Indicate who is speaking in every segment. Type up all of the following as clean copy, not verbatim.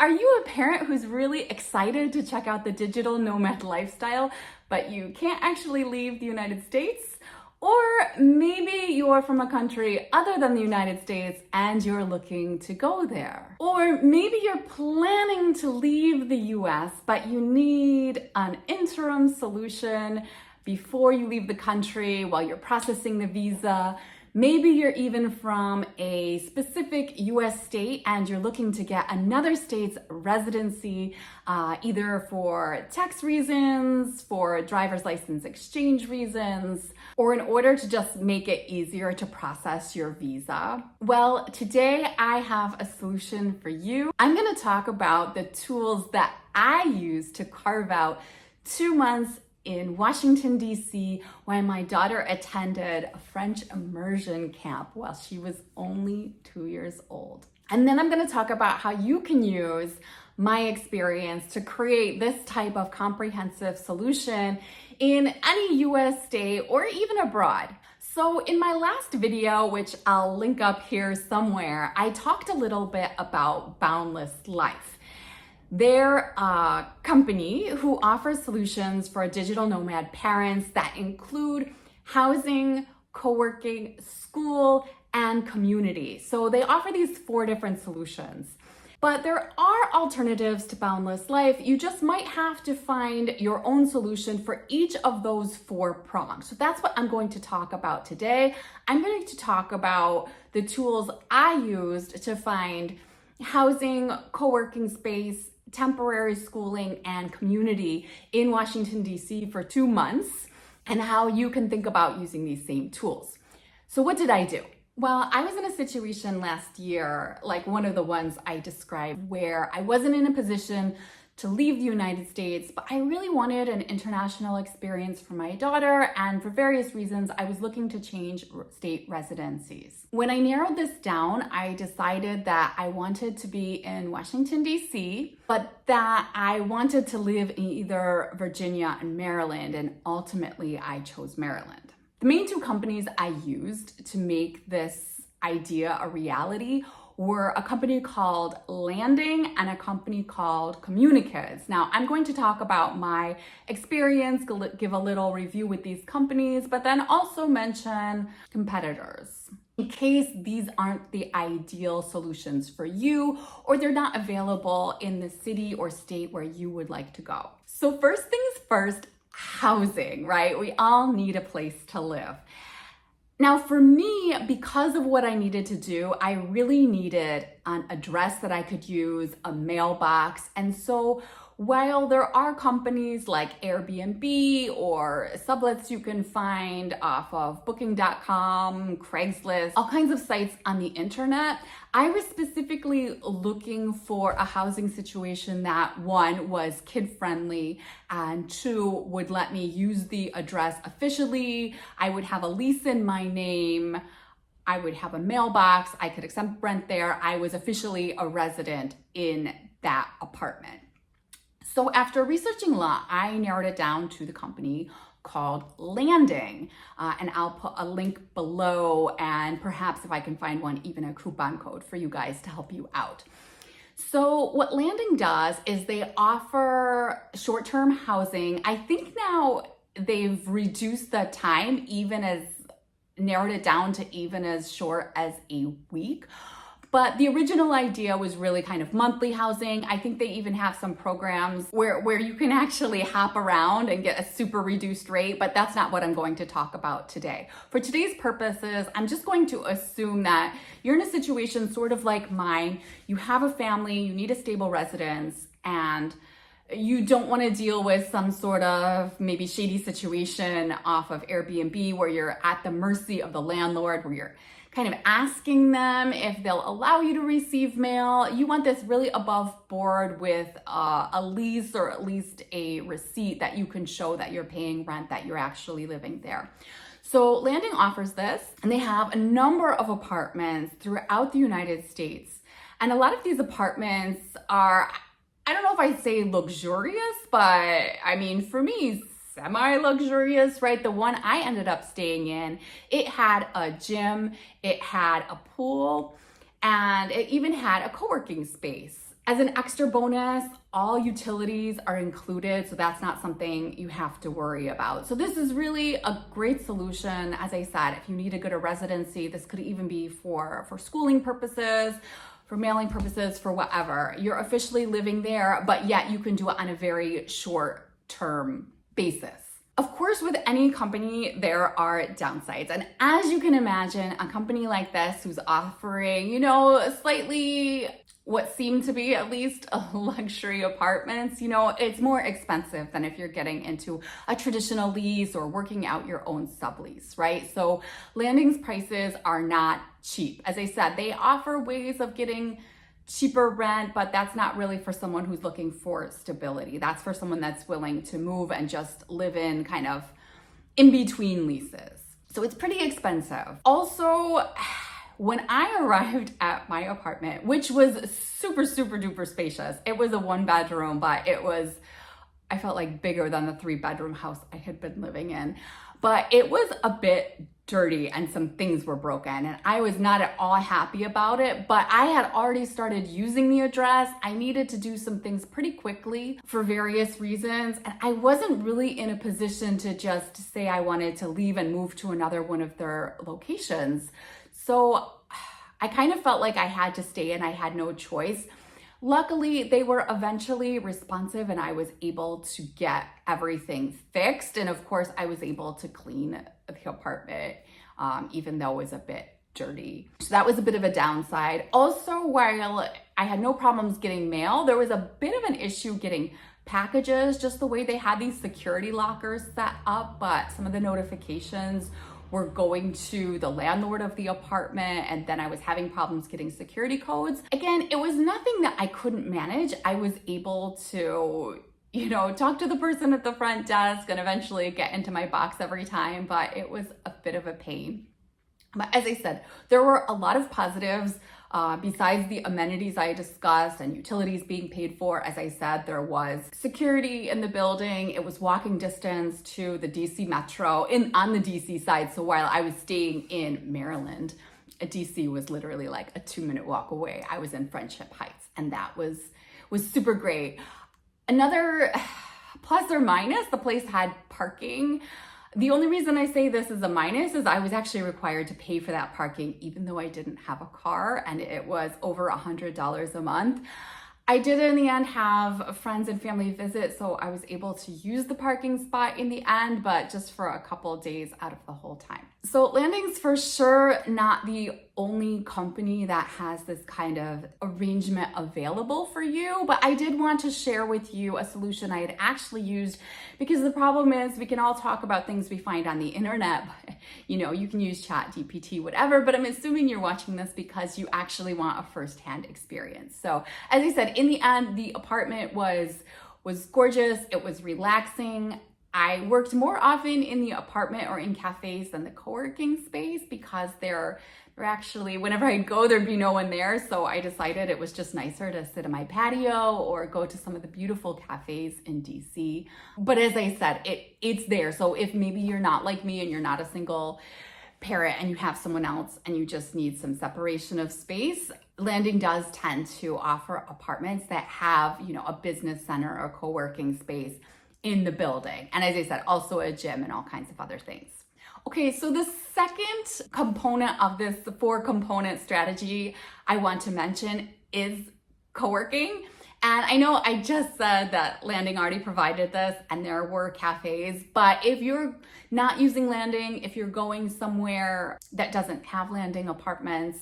Speaker 1: are you a parent who's really excited to check out the digital nomad lifestyle, but you can't actually leave the United States? Or maybe you're from a country other than the United States and you're looking to go there. Or maybe you're planning to leave the US, but you need an interim solution before you leave the country while you're processing the visa. Maybe you're even from a specific US state and you're looking to get another state's residency, either for tax reasons, for driver's license exchange reasons, or in order to just make it easier to process your visa. Well, today I have a solution for you. I'm gonna talk about the tools that I use to carve out 2 months in Washington, D.C., when my daughter attended a French immersion camp while she was only 2 years old. And then I'm going to talk about how you can use my experience to create this type of comprehensive solution in any US state or even abroad. So in my last video, which I'll link up here somewhere, I talked a little bit about Boundless Life. They're a company who offers solutions for digital nomad parents that include housing, co-working, school, and community. So they offer these 4 different solutions. But there are alternatives to Boundless Life. You just might have to find your own solution for each of those 4 prongs. So that's what I'm going to talk about today. I'm going to talk about the tools I used to find housing, co-working space, temporary schooling, and community in Washington, D.C. for 2 months, and how you can think about using these same tools. So what did I do? Well, I was in a situation last year, like one of the ones I described, where I wasn't in a position to leave the United States, but I really wanted an international experience for my daughter, and for various reasons, I was looking to change state residencies. When I narrowed this down, I decided that I wanted to be in Washington, D.C., but that I wanted to live in either Virginia and Maryland, and ultimately I chose Maryland. The main 2 companies I used to make this idea a reality were a company called Landing and a company called Communikids. Now, I'm going to talk about my experience, give a little review with these companies, but then also mention competitors in case these aren't the ideal solutions for you or they're not available in the city or state where you would like to go. So first things first, housing, right? We all need a place to live. Now for me, because of what I needed to do, I really needed an address that I could use, a mailbox. And so while there are companies like Airbnb or sublets you can find off of booking.com, Craigslist, all kinds of sites on the internet, I was specifically looking for a housing situation that 1 was kid-friendly and 2 would let me use the address officially. I would have a lease in my name. I would have a mailbox. I could accept rent there. I was officially a resident in that apartment. So after researching a lot, I narrowed it down to the company called Landing. And I'll put a link below, and perhaps if I can find one, even a coupon code for you guys to help you out. So what Landing does is they offer short-term housing. I think now they've reduced the time, narrowed it down to even as short as a week. But the original idea was really kind of monthly housing. I think they even have some programs where you can actually hop around and get a super reduced rate, but that's not what I'm going to talk about today. For today's purposes, I'm just going to assume that you're in a situation sort of like mine. You have a family, you need a stable residence, and you don't want to deal with some sort of maybe shady situation off of Airbnb where you're at the mercy of the landlord, where you're kind of asking them if they'll allow you to receive mail. You want this really above board with a lease or at least a receipt that you can show that you're paying rent, that you're actually living there. So Landing offers this, and they have a number of apartments throughout the United States. And a lot of these apartments are, I don't know if I'd say luxurious, but I mean, for me, semi-luxurious, right? The one I ended up staying in, it had a gym, it had a pool, and it even had a co-working space. As an extra bonus, all utilities are included, so that's not something you have to worry about. So this is really a great solution. As I said, if you need to go to residency, this could even be for schooling purposes, for mailing purposes, for whatever. You're officially living there, but yet you can do it on a very short-term basis. Of course, with any company, there are downsides. And as you can imagine, a company like this who's offering, slightly what seem to be at least luxury apartments, it's more expensive than if you're getting into a traditional lease or working out your own sublease, right? So Landing's prices are not cheap. As I said, they offer ways of getting cheaper rent, but that's not really for someone who's looking for stability. That's for someone that's willing to move and just live in kind of in between leases. So it's pretty expensive. Also, when I arrived at my apartment, which was super, super duper spacious, it was a 1-bedroom, but I felt like bigger than the 3-bedroom house I had been living in. But it was a bit dirty and some things were broken, and I was not at all happy about it, but I had already started using the address. I needed to do some things pretty quickly for various reasons, and I wasn't really in a position to just say I wanted to leave and move to another one of their locations. So I kind of felt like I had to stay and I had no choice. Luckily, they were eventually responsive and I was able to get everything fixed. And of course, I was able to clean the apartment, even though it was a bit dirty. So that was a bit of a downside. Also, while I had no problems getting mail, there was a bit of an issue getting packages, just the way they had these security lockers set up, but some of the notifications were going to the landlord of the apartment, and then I was having problems getting security codes. Again, it was nothing that I couldn't manage. I was able to, talk to the person at the front desk and eventually get into my box every time, but it was a bit of a pain. But as I said, there were a lot of positives. Besides the amenities I discussed and utilities being paid for, as I said, there was security in the building. It was walking distance to the DC Metro on the DC side. So while I was staying in Maryland, DC was literally like a 2-minute walk away. I was in Friendship Heights, and that was super great. Another plus or minus, the place had parking. The only reason I say this is a minus is I was actually required to pay for that parking even though I didn't have a car, and it was over $100 a month. I did in the end have friends and family visit, so I was able to use the parking spot in the end, but just for a couple of days out of the whole time. So Landing's for sure not the only company that has this kind of arrangement available for you, but I did want to share with you a solution I had actually used, because the problem is we can all talk about things we find on the internet, but you can use ChatGPT, whatever, but I'm assuming you're watching this because you actually want a firsthand experience. So as I said, in the end, the apartment was gorgeous. It was relaxing. I worked more often in the apartment or in cafes than the co-working space because they're actually, whenever I'd go, there'd be no one there. So I decided it was just nicer to sit in my patio or go to some of the beautiful cafes in DC. But as I said, it's there. So if maybe you're not like me and you're not a single parent and you have someone else and you just need some separation of space, Landing does tend to offer apartments that have, a business center or co-working space in the building. And as I said, also a gym and all kinds of other things. Okay, so the second component of this 4-component strategy I want to mention is co-working. And I know I just said that Landing already provided this and there were cafes, but if you're not using Landing, if you're going somewhere that doesn't have Landing apartments,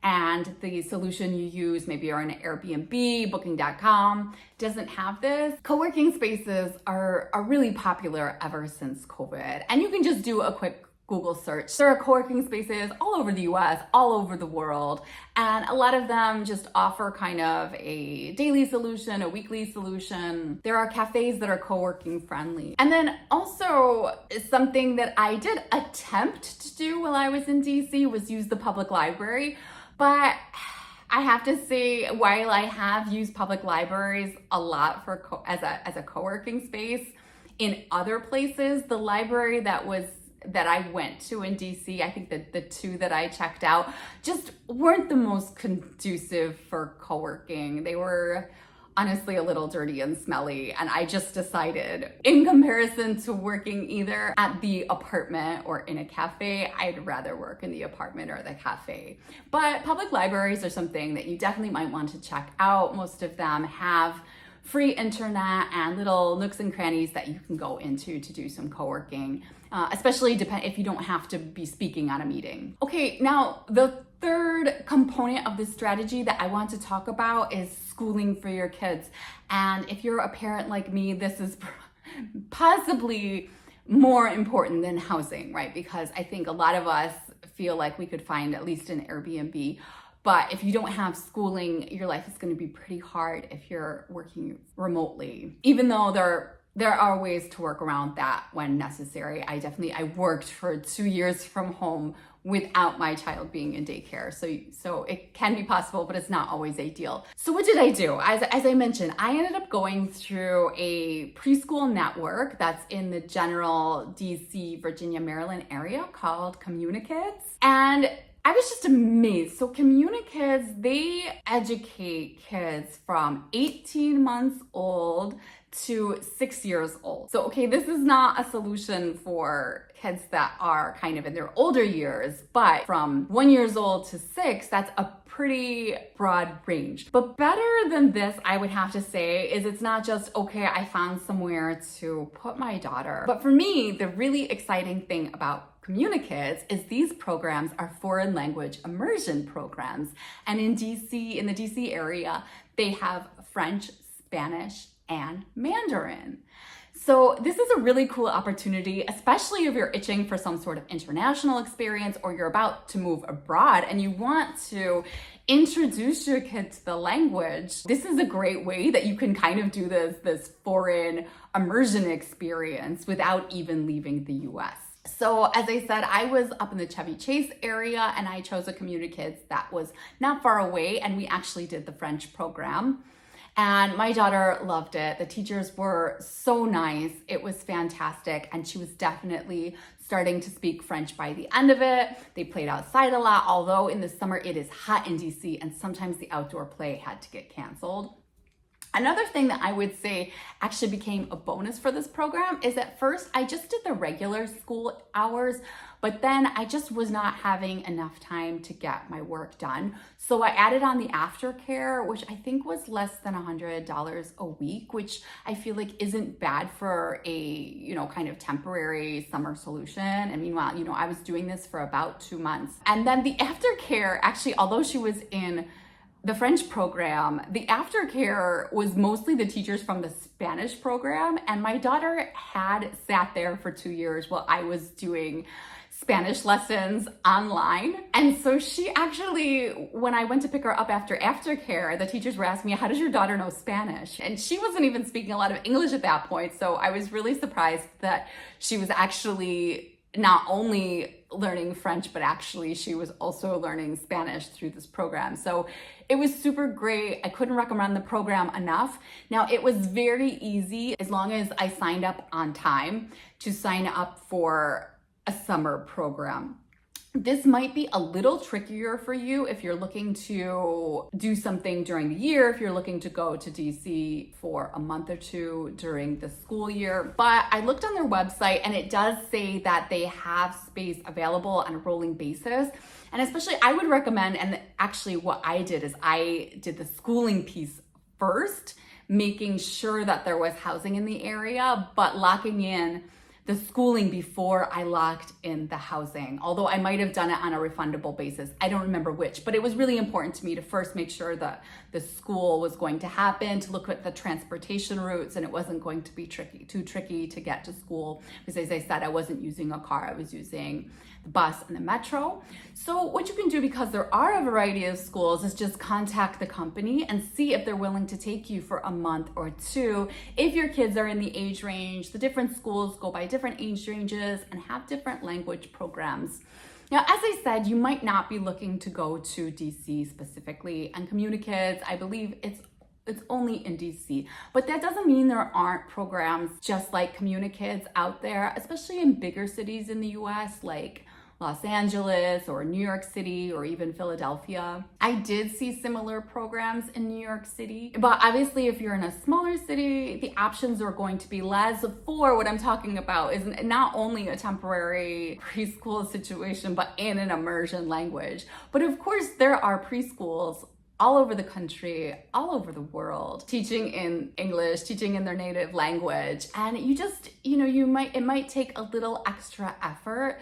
Speaker 1: and the solution you use, maybe you're on an Airbnb, booking.com, doesn't have this, co-working spaces are really popular ever since COVID. And you can just do a quick Google search. There are co-working spaces all over the US, all over the world, and a lot of them just offer kind of a daily solution, a weekly solution. There are cafes that are co-working friendly. And then also something that I did attempt to do while I was in DC was use the public library. But I have to say, while I have used public libraries a lot as a co-working space in other places, the library that was that I went to in DC, I think that the two that I checked out just weren't the most conducive for co-working. They were honestly a little dirty and smelly, and I just decided, in comparison to working either at the apartment or in a cafe, I'd rather work in the apartment or the cafe. But public libraries are something that you definitely might want to check out. Most of them have free internet and little nooks and crannies that you can go into to do some co-working, especially if you don't have to be speaking at a meeting. Okay, now the third component of this strategy that I want to talk about is schooling for your kids. And if you're a parent like me, this is possibly more important than housing, right? Because I think a lot of us feel like we could find at least an Airbnb. But if you don't have schooling, your life is going to be pretty hard if you're working remotely. Even though there are ways to work around that when necessary. I worked for 2 years from home without my child being in daycare. So it can be possible, but it's not always ideal. So what did I do? As I mentioned, I ended up going through a preschool network that's in the general DC, Virginia, Maryland area called Communikids. And I was just amazed. So Communikids, they educate kids from 18 months old to 6 years old. So, okay, this is not a solution for kids that are kind of in their older years, but from 1 year old to 6, that's a pretty broad range. But better than this, I would have to say, is it's not just, okay, I found somewhere to put my daughter. But for me, the really exciting thing about Communikids is these programs are foreign language immersion programs. And in the DC area, they have French, Spanish, and Mandarin. So this is a really cool opportunity, especially if you're itching for some sort of international experience or you're about to move abroad and you want to introduce your kid to the language. This is a great way that you can kind of do this foreign immersion experience without even leaving the US. So as I said, I was up in the Chevy Chase area and I chose a Communikids that was not far away, and we actually did the French program. And my daughter loved it. The teachers were so nice. It was fantastic. And she was definitely starting to speak French by the end of it. They played outside a lot, although in the summer it is hot in DC and sometimes the outdoor play had to get canceled. Another thing that I would say actually became a bonus for this program is at first I just did the regular school hours, but then I just was not having enough time to get my work done. So I added on the aftercare, which I think was less than $100 a week, which I feel like isn't bad for a, kind of temporary summer solution. And meanwhile, I was doing this for about 2 months. And then the aftercare, actually, although she was in the French program, the aftercare was mostly the teachers from the Spanish program. And my daughter had sat there for 2 years while I was doing Spanish lessons online. And so she actually, when I went to pick her up after aftercare, the teachers were asking me, how does your daughter know Spanish? And she wasn't even speaking a lot of English at that point. So I was really surprised that she was actually not only learning French, but actually she was also learning Spanish through this program. So it was super great. I couldn't recommend the program enough. Now, it was very easy as long as I signed up on time to sign up for a summer program. This might be a little trickier for you if you're looking to do something during the year, if you're looking to go to DC for a month or two during the school year. But I looked on their website and it does say that they have space available on a rolling basis. And especially I would recommend, and actually what I did is I did the schooling piece first, making sure that there was housing in the area, but locking in the schooling before I locked in the housing, although I might have done it on a refundable basis. I don't remember which, but it was really important to me to first make sure that the school was going to happen, to look at the transportation routes, and it wasn't going to be too tricky to get to school. Because as I said, I wasn't using a car, I was using the bus and the metro. So what you can do, because there are a variety of schools, is just contact the company and see if they're willing to take you for a month or two. If your kids are in the age range, the different schools go by different age ranges and have different language programs. Now, as I said, you might not be looking to go to DC specifically, and Communikids, I believe it's It's only in DC. But that doesn't mean there aren't programs just like Communikids out there, especially in bigger cities in the US like Los Angeles or New York City or even Philadelphia. I did see similar programs in New York City, but obviously if you're in a smaller city, the options are going to be less. For what I'm talking about is not only a temporary preschool situation, but in an immersion language. But of course there are preschools all over the country, all over the world, teaching in English, teaching in their native language. And it might take a little extra effort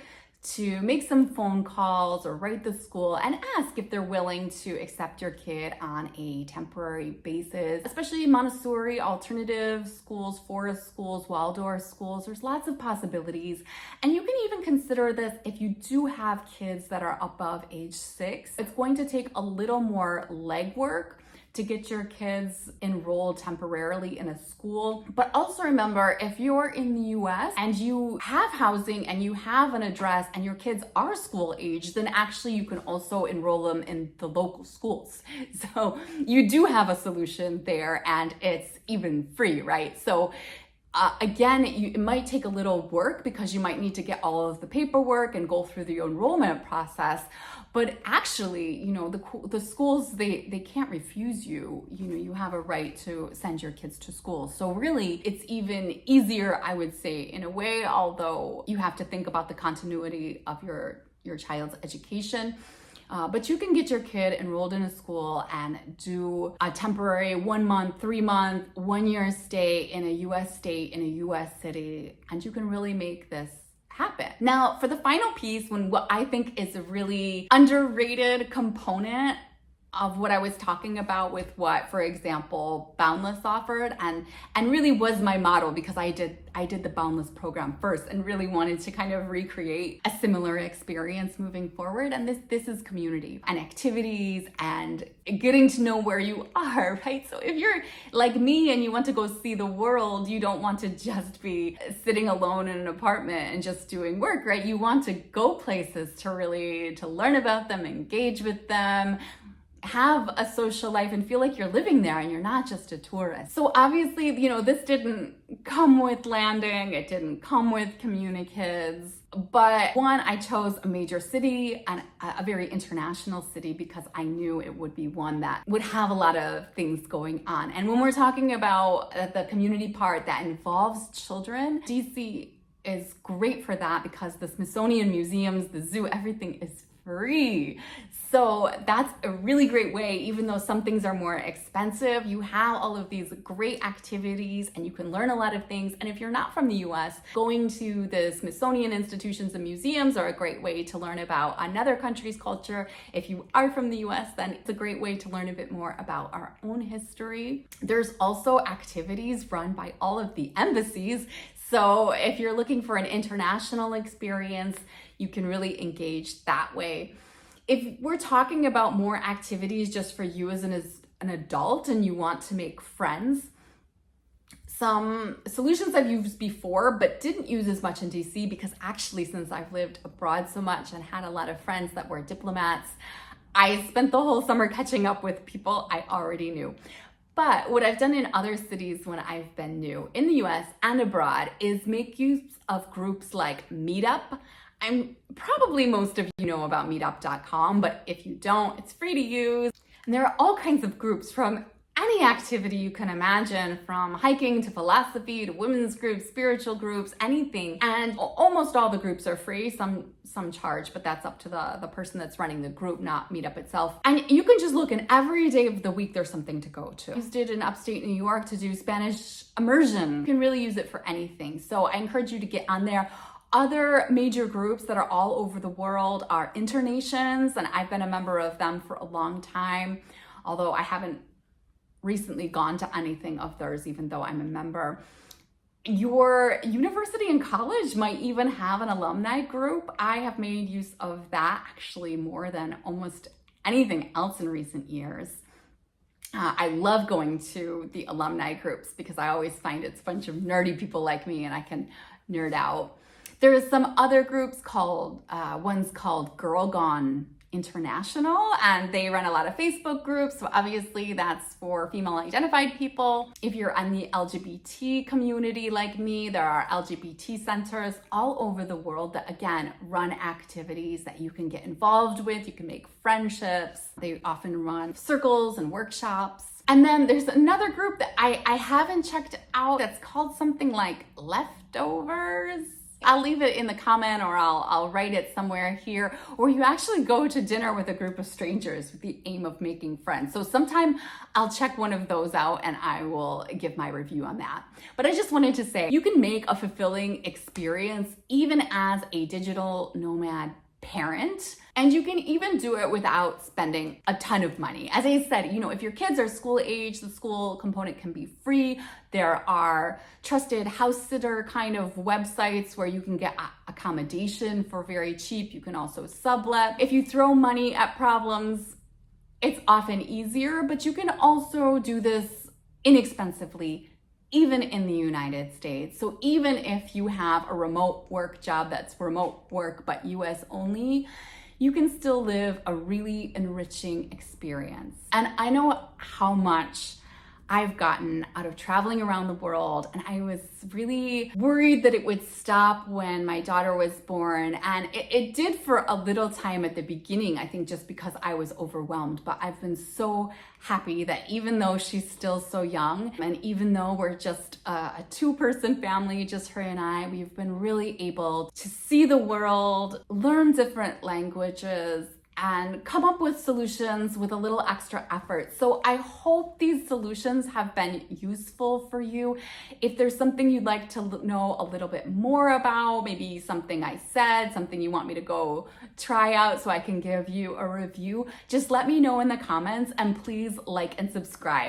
Speaker 1: to make some phone calls or write the school and ask if they're willing to accept your kid on a temporary basis, especially Montessori alternative schools, forest schools, Waldorf schools. There's lots of possibilities. And you can even consider this if you do have kids that are above age 6. It's going to take a little more legwork to get your kids enrolled temporarily in a school. But also remember, if you're in the US and you have housing and you have an address and your kids are school age, then actually you can also enroll them in the local schools. So you do have a solution there, and it's even free, right? So again, it might take a little work because you might need to get all of the paperwork and go through the enrollment process. But actually, the schools, they can't refuse you. You have a right to send your kids to school. So really, it's even easier, I would say, in a way, although you have to think about the continuity of your child's education. But you can get your kid enrolled in a school and do a temporary 1 month, 3 month, 1 year stay in a US state, in a US city, and you can really make this happen. Now, for the final piece, what I think is a really underrated component of what I was talking about with what, for example, Boundless offered, and really was my model, because I did the Boundless program first and really wanted to kind of recreate a similar experience moving forward. And this is community and activities and getting to know where you are, right? So if you're like me and you want to go see the world, you don't want to just be sitting alone in an apartment and just doing work, right? You want to go places to learn about them, engage with them, have a social life, and feel like you're living there and you're not just a tourist. So obviously, this didn't come with Landing, it didn't come with Communikids, but one, I chose a major city and a very international city because I knew it would be one that would have a lot of things going on. And when we're talking about the community part that involves children, DC is great for that because the Smithsonian museums, the zoo, everything is free. So that's a really great way. Even though some things are more expensive, you have all of these great activities and you can learn a lot of things. And if you're not from the US, going to the Smithsonian institutions and museums are a great way to learn about another country's culture. If you are from the US, then it's a great way to learn a bit more about our own history. There's also activities run by all of the embassies. So if you're looking for an international experience, you can really engage that way. If we're talking about more activities just for you as an adult and you want to make friends, some solutions I've used before but didn't use as much in DC, because actually since I've lived abroad so much and had a lot of friends that were diplomats, I spent the whole summer catching up with people I already knew. But what I've done in other cities when I've been new in the US and abroad is make use of groups like Meetup. Probably most of you know about meetup.com, but if you don't, it's free to use. And there are all kinds of groups from any activity you can imagine, from hiking to philosophy to women's groups, spiritual groups, anything. And almost all the groups are free. Some charge, but that's up to the person that's running the group, not Meetup itself. And you can just look, and every day of the week there's something to go to. I used it in upstate New York to do Spanish immersion. You can really use it for anything. So I encourage you to get on there. Other major groups that are all over the world are Internations, and I've been a member of them for a long time, although I haven't recently gone to anything of theirs, even though I'm a member. Your university and college might even have an alumni group. I have made use of that actually more than almost anything else in recent years. I love going to the alumni groups because I always find it's a bunch of nerdy people like me and I can nerd out. There's some other groups one's called Girl Gone International, and they run a lot of Facebook groups. So obviously that's for female identified people. If you're in the LGBT community like me, there are LGBT centers all over the world that again run activities that you can get involved with. You can make friendships. They often run circles and workshops. And then there's another group that I haven't checked out that's called something like Leftovers. I'll leave it in the comment, or I'll write it somewhere here, where you actually go to dinner with a group of strangers with the aim of making friends. So sometime I'll check one of those out and I will give my review on that. But I just wanted to say, you can make a fulfilling experience even as a digital nomad parent, and you can even do it without spending a ton of money. As I said, if your kids are school age, the school component can be free. There are trusted house sitter kind of websites where you can get accommodation for very cheap. You can also sublet. If you throw money at problems, it's often easier, but you can also do this inexpensively even in the United States. So even if you have a remote work job that's remote work but US only, you can still live a really enriching experience. And I know how much I've gotten out of traveling around the world, and I was really worried that it would stop when my daughter was born, and it did for a little time at the beginning, I think just because I was overwhelmed. But I've been so happy that even though she's still so young, and even though we're just a two-person family, just her and I, we've been really able to see the world, learn different languages, and come up with solutions with a little extra effort. So I hope these solutions have been useful for you. If there's something you'd like to know a little bit more about, maybe something I said, something you want me to go try out so I can give you a review, just let me know in the comments, and please like and subscribe.